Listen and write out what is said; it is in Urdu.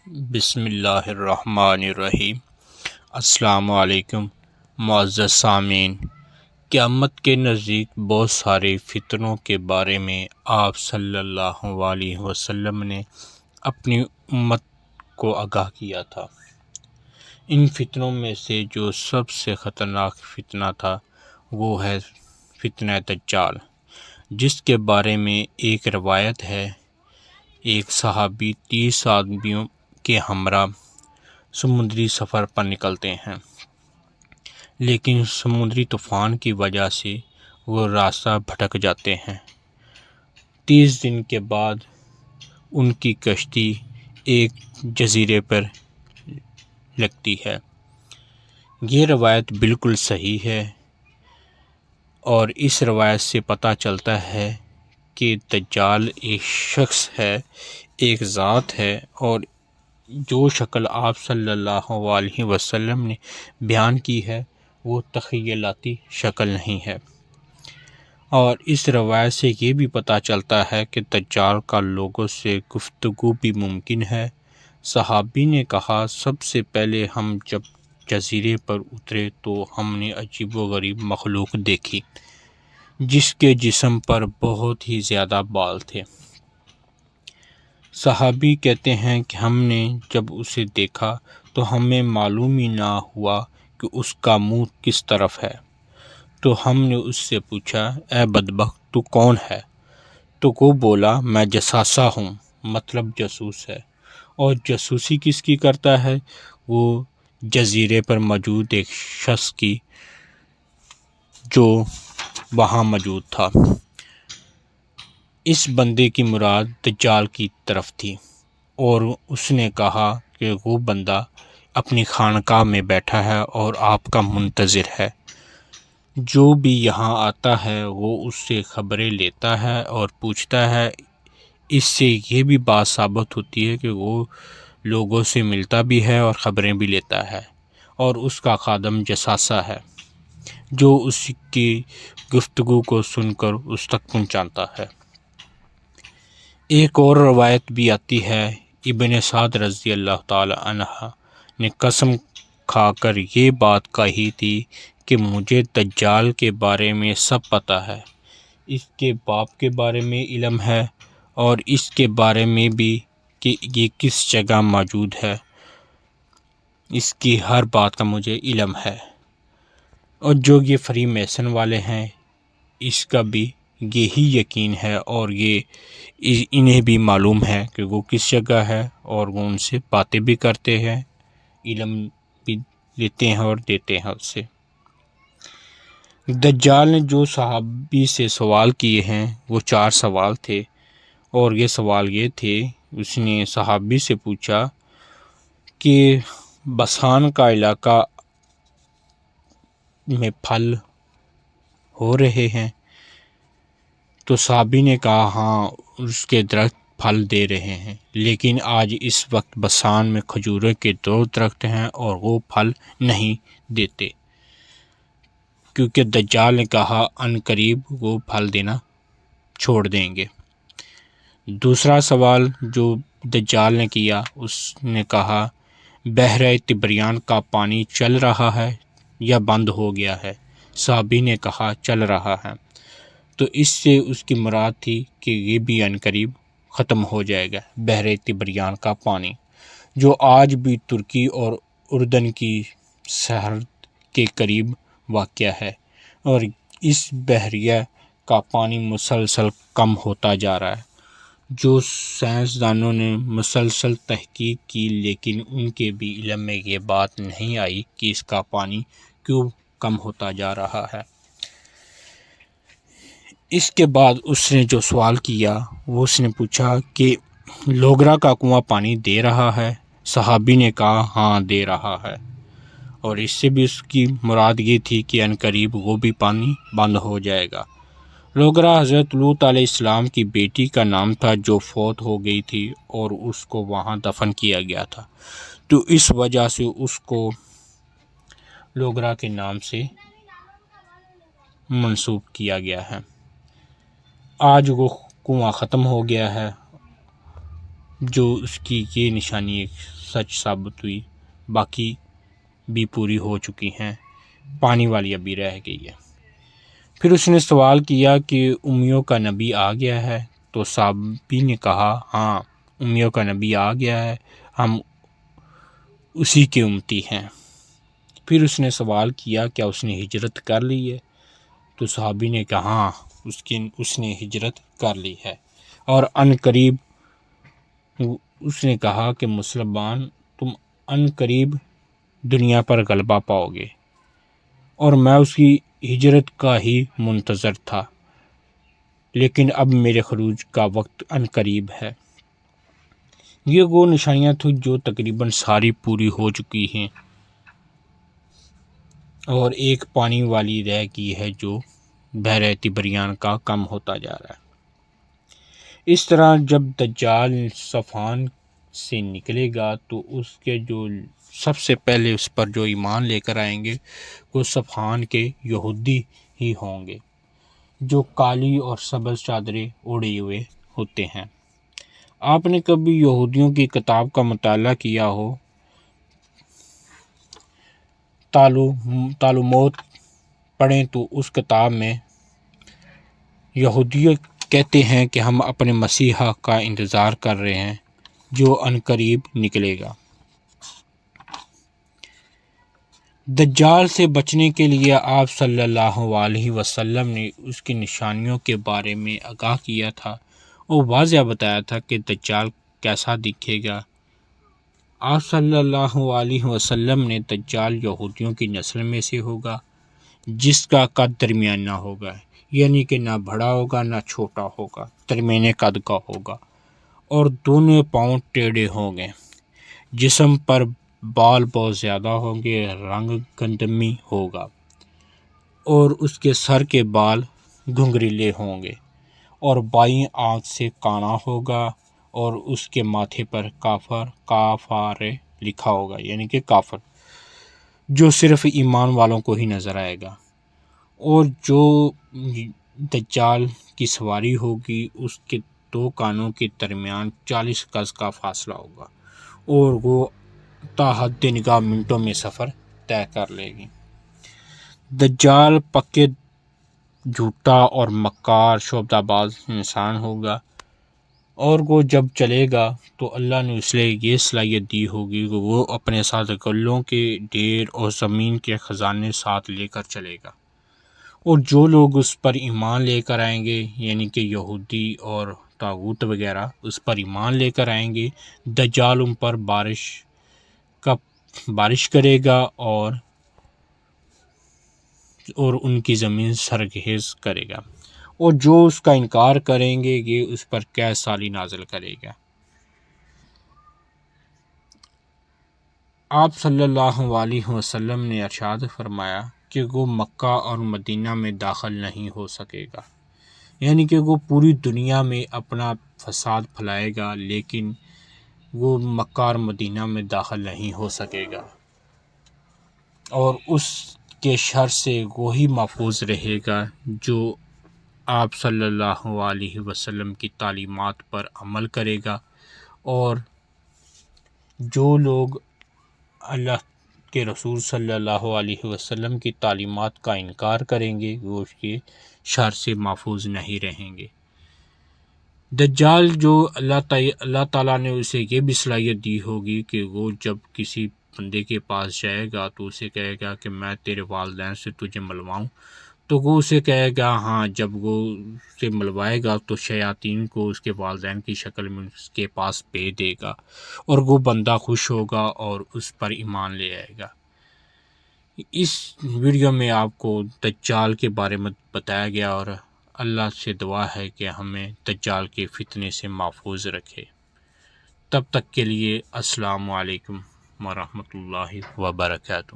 بسم اللہ الرحمن الرحیم۔ السلام علیکم معزز سامعین۔ قیامت کے نزدیک بہت سارے فتنوں کے بارے میں آپ صلی اللہ علیہ وسلم نے اپنی امت کو آگاہ کیا تھا۔ ان فتنوں میں سے جو سب سے خطرناک فتنہ تھا وہ ہے فتنہ دجال، جس کے بارے میں ایک روایت ہے۔ ایک صحابی 30 آدمیوں کے ہمراہ سمندری سفر پر نکلتے ہیں، لیکن سمندری طوفان کی وجہ سے وہ راستہ بھٹک جاتے ہیں۔ 30 دن کے بعد ان کی کشتی ایک جزیرے پر لگتی ہے۔ یہ روایت بالکل صحیح ہے، اور اس روایت سے پتہ چلتا ہے کہ دجال ایک شخص ہے، ایک ذات ہے، اور جو شکل آپ صلی اللہ علیہ وسلم نے بیان کی ہے وہ تخیلاتی شکل نہیں ہے۔ اور اس روایت سے یہ بھی پتہ چلتا ہے کہ دجال کا لوگوں سے گفتگو بھی ممکن ہے۔ صحابی نے کہا، سب سے پہلے ہم جب جزیرے پر اترے تو ہم نے عجیب و غریب مخلوق دیکھی جس کے جسم پر بہت ہی زیادہ بال تھے۔ صحابی کہتے ہیں کہ ہم نے جب اسے دیکھا تو ہمیں معلوم ہی نہ ہوا کہ اس کا منہ کس طرف ہے، تو ہم نے اس سے پوچھا، اے بدبخت، تو کون ہے؟ تو وہ بولا، میں جساسہ ہوں، مطلب جاسوس ہے۔ اور جاسوسی کس کی کرتا ہے؟ وہ جزیرے پر موجود ایک شخص کی جو وہاں موجود تھا۔ اس بندے کی مراد دجال کی طرف تھی، اور اس نے کہا کہ وہ بندہ اپنی خانقاہ میں بیٹھا ہے اور آپ کا منتظر ہے۔ جو بھی یہاں آتا ہے وہ اس سے خبریں لیتا ہے اور پوچھتا ہے۔ اس سے یہ بھی بات ثابت ہوتی ہے کہ وہ لوگوں سے ملتا بھی ہے اور خبریں بھی لیتا ہے، اور اس کا خادم جساسہ ہے جو اس کی گفتگو کو سن کر اس تک پہنچاتا ہے۔ ایک اور روایت بھی آتی ہے، ابن سعد رضی اللہ تعالی عنہ نے قسم کھا کر یہ بات کہی تھی کہ مجھے دجال کے بارے میں سب پتہ ہے، اس کے باپ کے بارے میں علم ہے، اور اس کے بارے میں بھی کہ یہ کس جگہ موجود ہے، اس کی ہر بات کا مجھے علم ہے۔ اور جو یہ فری میسن والے ہیں، اس کا بھی یہی یقین ہے، اور یہ انہیں بھی معلوم ہے کہ وہ کس جگہ ہے، اور وہ ان سے باتیں بھی کرتے ہیں، علم بھی لیتے ہیں اور دیتے ہیں اس سے۔ دجال نے جو صحابی سے سوال کیے ہیں وہ 4 سوال تھے، اور یہ سوال یہ تھے، اس نے صحابی سے پوچھا کہ بسان کا علاقہ میں پھل ہو رہے ہیں؟ تو صحابی نے کہا، ہاں، اس کے درخت پھل دے رہے ہیں، لیکن آج اس وقت بسان میں کھجوروں کے 2 درخت ہیں اور وہ پھل نہیں دیتے، کیونکہ دجال نے کہا ان قریب وہ پھل دینا چھوڑ دیں گے۔ دوسرا سوال جو دجال نے کیا، اس نے کہا، بحر تبریان کا پانی چل رہا ہے یا بند ہو گیا ہے؟ صحابی نے کہا چل رہا ہے۔ تو اس سے اس کی مراد تھی کہ یہ بھی عنقریب ختم ہو جائے گا، بحر تبریان کا پانی، جو آج بھی ترکی اور اردن کی سرحد کے قریب واقع ہے، اور اس بحریہ کا پانی مسلسل کم ہوتا جا رہا ہے۔ جو سائنسدانوں نے مسلسل تحقیق کی، لیکن ان کے بھی علم میں یہ بات نہیں آئی کہ اس کا پانی کیوں کم ہوتا جا رہا ہے۔ اس کے بعد اس نے جو سوال کیا وہ اس نے پوچھا کہ لوگرا کا کنواں پانی دے رہا ہے؟ صحابی نے کہا ہاں دے رہا ہے، اور اس سے بھی اس کی مراد یہ تھی کہ عنقریب وہ بھی پانی بند ہو جائے گا۔ لوگرا حضرت لوط علیہ السلام کی بیٹی کا نام تھا جو فوت ہو گئی تھی، اور اس کو وہاں دفن کیا گیا تھا، تو اس وجہ سے اس کو لوگرا کے نام سے منسوب کیا گیا ہے۔ آج وہ کنواں ختم ہو گیا ہے، جو اس کی یہ نشانی ایک سچ ثابت ہوئی، باقی بھی پوری ہو چکی ہیں، پانی والی ابھی رہ گئی ہے۔ پھر اس نے سوال کیا کہ امیوں کا نبی آ گیا ہے؟ تو صحابی نے کہا ہاں، امیوں کا نبی آ گیا ہے، ہم اسی کے امتی ہیں۔ پھر اس نے سوال کیا کیا اس نے ہجرت کر لی ہے؟ تو صحابی نے کہا ہاں، اس نے ہجرت کر لی ہے، اور ان قریب اس نے کہا کہ مسلمان تم ان قریب دنیا پر غلبہ پاؤ گے، اور میں اس کی ہجرت کا ہی منتظر تھا، لیکن اب میرے خروج کا وقت ان قریب ہے۔ یہ وہ نشانیاں تھیں جو تقریباً ساری پوری ہو چکی ہیں، اور ایک پانی والی رہ گئی ہے جو بحر طبریان کا کم ہوتا جا رہا ہے۔ اس طرح جب دجال صفان سے نکلے گا تو اس کے جو سب سے پہلے اس پر جو ایمان لے کر آئیں گے وہ صفان کے یہودی ہی ہوں گے، جو کالی اور سبز چادریں اوڑھے ہوئے ہوتے ہیں۔ آپ نے کبھی یہودیوں کی کتاب کا مطالعہ کیا ہو، تعلموت پڑھیں تو اس کتاب میں یہودی کہتے ہیں کہ ہم اپنے مسیحا کا انتظار کر رہے ہیں جو عنقریب نکلے گا۔ دجال سے بچنے کے لیے آپ صلی اللہ علیہ وسلم نے اس کی نشانیوں کے بارے میں آگاہ کیا تھا اور واضح بتایا تھا کہ دجال کیسا دکھے گا۔ آپ صلی اللہ علیہ وسلم نے دجال یہودیوں کی نسل میں سے ہوگا جس کا قد درمیانہ ہوگا، یعنی کہ نہ بڑا ہوگا نہ چھوٹا ہوگا، درمیانے قد کا ہوگا، اور دونوں پاؤں ٹیڑھے ہوں گے، جسم پر بال بہت زیادہ ہوں گے، رنگ گندمی ہوگا، اور اس کے سر کے بال گھنگریلے ہوں گے، اور بائیں آنکھ سے کانا ہوگا، اور اس کے ماتھے پر کافر لکھا ہوگا، یعنی کہ کافر، جو صرف ایمان والوں کو ہی نظر آئے گا۔ اور جو دجال کی سواری ہوگی اس کے دو کانوں کے درمیان 40 گز کا فاصلہ ہوگا، اور وہ تاحد نگاہ منٹوں میں سفر طے کر لے گی۔ دجال پکے جھوٹا اور مکار شعبدہ باز انسان ہوگا، اور وہ جب چلے گا تو اللہ نے اس لیے یہ صلاحیت دی ہوگی کہ وہ اپنے ساتھ غلوں کے ڈھیر اور زمین کے خزانے ساتھ لے کر چلے گا، اور جو لوگ اس پر ایمان لے کر آئیں گے، یعنی کہ یہودی اور طاغوت وغیرہ اس پر ایمان لے کر آئیں گے، دجال ان پر بارش کرے گا اور ان کی زمین سرخیز کرے گا، اور جو اس کا انکار کریں گے یہ اس پر قید سالی نازل کرے گا۔ آپ صلی اللہ علیہ وسلم نے ارشاد فرمایا کہ وہ مکہ اور مدینہ میں داخل نہیں ہو سکے گا، یعنی کہ وہ پوری دنیا میں اپنا فساد پھیلائے گا لیکن وہ مکہ اور مدینہ میں داخل نہیں ہو سکے گا، اور اس کے شر سے وہی محفوظ رہے گا جو آپ صلی اللہ علیہ وسلم کی تعلیمات پر عمل کرے گا، اور جو لوگ اللہ کے رسول صلی اللہ علیہ وسلم کی تعلیمات کا انکار کریں گے وہ اس کے شر سے محفوظ نہیں رہیں گے۔ دجال جو اللہ تعالیٰ نے اسے یہ بھی صلاحیت دی ہوگی کہ وہ جب کسی بندے کے پاس جائے گا تو اسے کہے گا کہ میں تیرے والدین سے تجھے ملواؤں، تو وہ اسے کہے گا ہاں۔ جب وہ اسے ملوائے گا تو شیاطین کو اس کے والدین کی شکل میں اس کے پاس بھیج دے گا، اور وہ بندہ خوش ہوگا اور اس پر ایمان لے آئے گا۔ اس ویڈیو میں آپ کو دجال کے بارے میں بتایا گیا، اور اللہ سے دعا ہے کہ ہمیں دجال کے فتنے سے محفوظ رکھے۔ تب تک کے لیے السلام علیکم ورحمۃ اللہ وبرکاتہ۔